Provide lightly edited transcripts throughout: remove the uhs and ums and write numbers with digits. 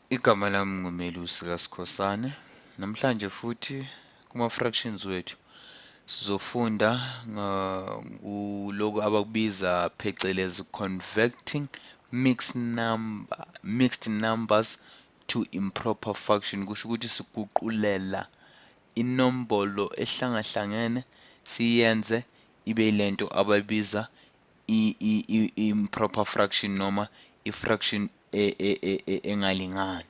Igama lami nguMelusi kaSkhosana. Namhlanje futhi kuma-fractions wethu sizofunda kuloku abakubiza phecelezi converting mixed numbers to improper fraction. Kusho ukuthi siguqulela inombolo ehlangahlangene siyenze ibe lento abayibiza improper fraction noma i-fraction engalingani.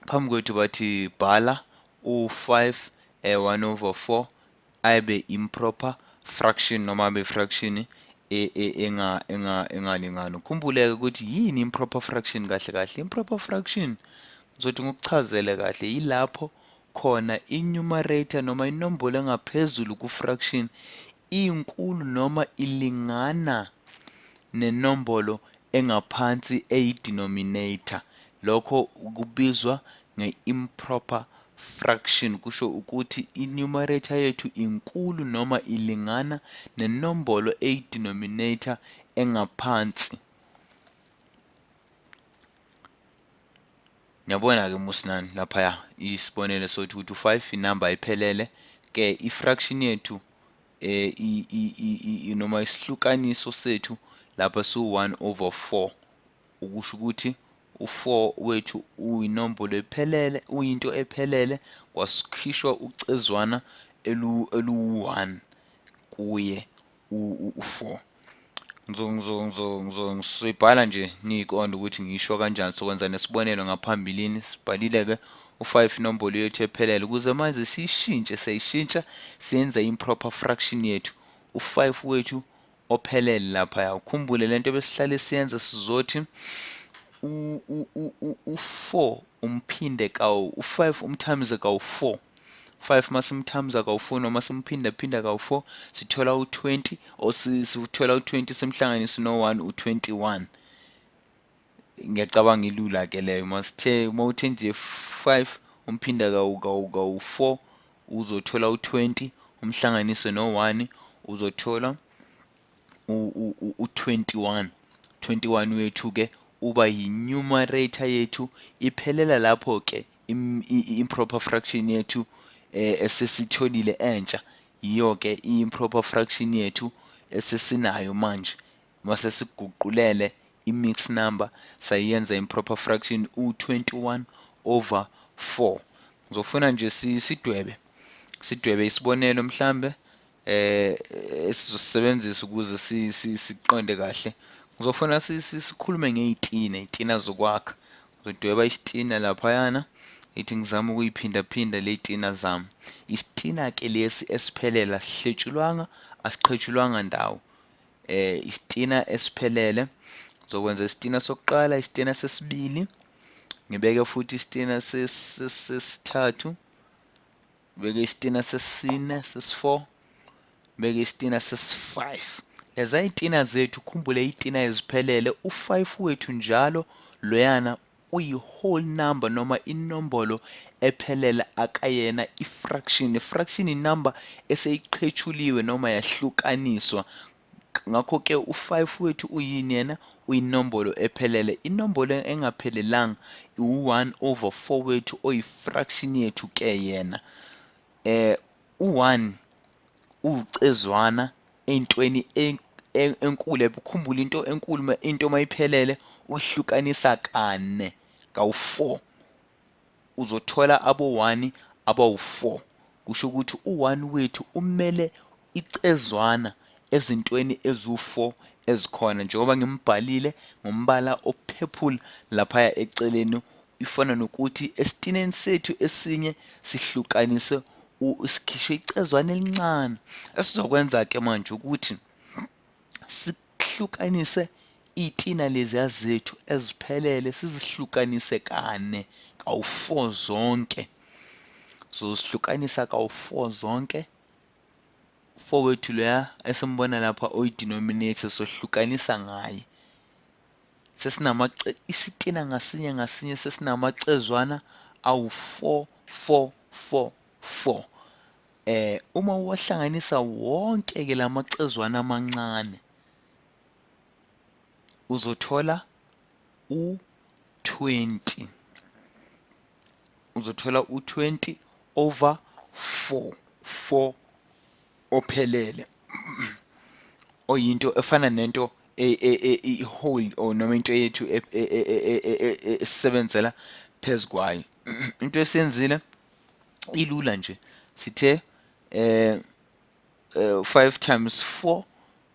Phambi kwethu bathi bhala u5 1/4 abe improper fraction noma abe fraction engalingani. Ukhumbuleke ukuthi yini improper fraction kahle kahle. Improper fraction ngizothi ngikuchazele kahle yilapho khona i-numerator noma inombolo engaphezulu ku-fraction inkulu noma ilingana nenombolo engaphansi eyi-denominator. Lokho kubizwa nge-improper fraction. Kusho ukuthi i-numerator yethu inkulu noma ilingana nenombolo eyi-denominator engaphansi. Ngiyabona-ke musinani laphaya isibonelo sothi ukuthi u5 inamba iphelele ke i-fraction yethu noma isihlukaniso sethu lapha siwu-1/4. Ukusho ukuthi u4 wethu uyinombolo ephelele, uyinto ephelele kwasikhishwa ucezwana elu1 kuye u4. Ngizoyibhala nje niyiqonde ukuthi ngisho kanjani. Sokwenza nesibonelo ngaphambilini sibhalile-ke u5 inombolo yethu ephelele ukuze manje siyishintsha siyenze improper fraction yethu u5 wethu ophelele laphaya. Ukhumbule lento besihlale siyenza sizothi u4 umphinde u5 umthamize kawu4. 5 masimthamiza kawu4 noma simphinda kawu4 sithola u20 or sithola u20 simhlanganise no1 u21. Ngiyacabanga ilula ke leyo. Mawuthe nje 5 umphinda kawu4 uzothola u20 umhlanganise no1 uzothola u21. 21 wethu ke uba yi-numerator yethu iphelela lapho ke improper fraction yethu esesitholile entsha. Yiyo ke improper fraction yethu esesinayo manje. Mase siguqulele i-mixed number sayenza improper fraction u21/4. Ngizofuna nje sidwebe isibonelo mhlambe esizosebenzisa ukuze siqonde kahle. Ngizofuna sikhulume ngey'tina zokwakha. Ngizodweba isitina laphayana ithi ngizama ukuyiphinda le tina zami. Isitina ke lesi esiphelele asihletshulwanga asiqhetshulwanga ndawo. Isitina esiphelele ngizokwenza isitina sokuqala, isitina sesibili, ngibeke futhi isitina sesithathu, ngibeke isitina sesine, sesi4, ngibeke isitina sesi5. Leza yitina zethu ukhumbule itina eziphelele u5 wethu njalo loyana uyi-whole number noma inombolo ephelele akayena i-fraction. I-fraction inamba eseyiqhethuliwe noma yahlukaniswa. Ngakho ke u5 wethu uyini yena? Uyinombolo ephelele. Inombolo engaphelelanga u1/4 wethu oyi-fraction yethu ke yena. U1 ucezwana entweni enkulu. Ukhumbule into enkulu, into mayiphelele uhlukanisa kane kawu4 uzothola abo1 abawu4. Kusho ukuthi u1 wethu umele icezwana ezintweni ezu4 ezikhona njengoba ngimbhalile ngombala opurple laphaya eceleni. Ifana nokuthi esitineni sethu esinye sihlukanise sikhishwe icezwana elincane. Esizokwenza ke manje ukuthi sihlukanise itina leziya zethu eziphelele sizihlukanise kane kawu4 zonke. Sizihlukanisa kawu4 zonke. 4 wethu loya esimbona lapha oyi-denominator sohlukanisa ngaye. Isitina ngasinye sesinamacezwana awu4 4 4 4. Uma uwahlanganisa wonke ke lamacezwana amancane uzothola u20. u20, uzothola u20 over 4 ophelele, oyinto efana nento i-whole or noma into yethu esisebenzela phezu kwayo. Into esiyenzile ilula nje, sithe 5 times 4,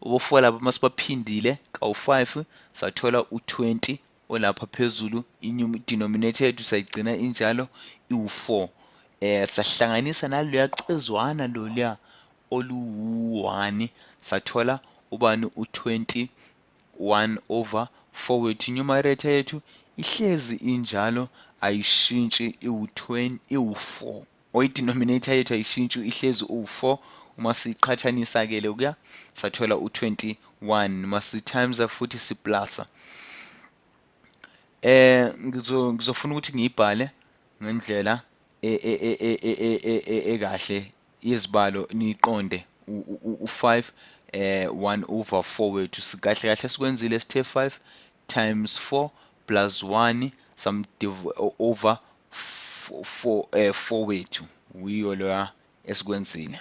ubo4 lapha masibaphindile kawu5 sathola u20 olapha phezulu, denominator yethu sayigcina injalo iwu4. Sahlanganisa naloya cezwana loluya olu1 sathola ubani u21 over 4 wethu. Numerator yethu ihlezi injalo ayishintshi iwu20 iwu4, denominator yethu ayishintshi ihlezi u4. Uma siqhathanisa ke lokuya sathola u21, masi times futhi siplasa. Ngizofuna ukuthi ngiyibhale ngendlela ekahle yezibalo niyiqonde u5 1 over 4 wethu. Kahle kahle sikwenzile sithe 5 times 4 plus 1 over 4 wethu, wiyo loya esikwenzile.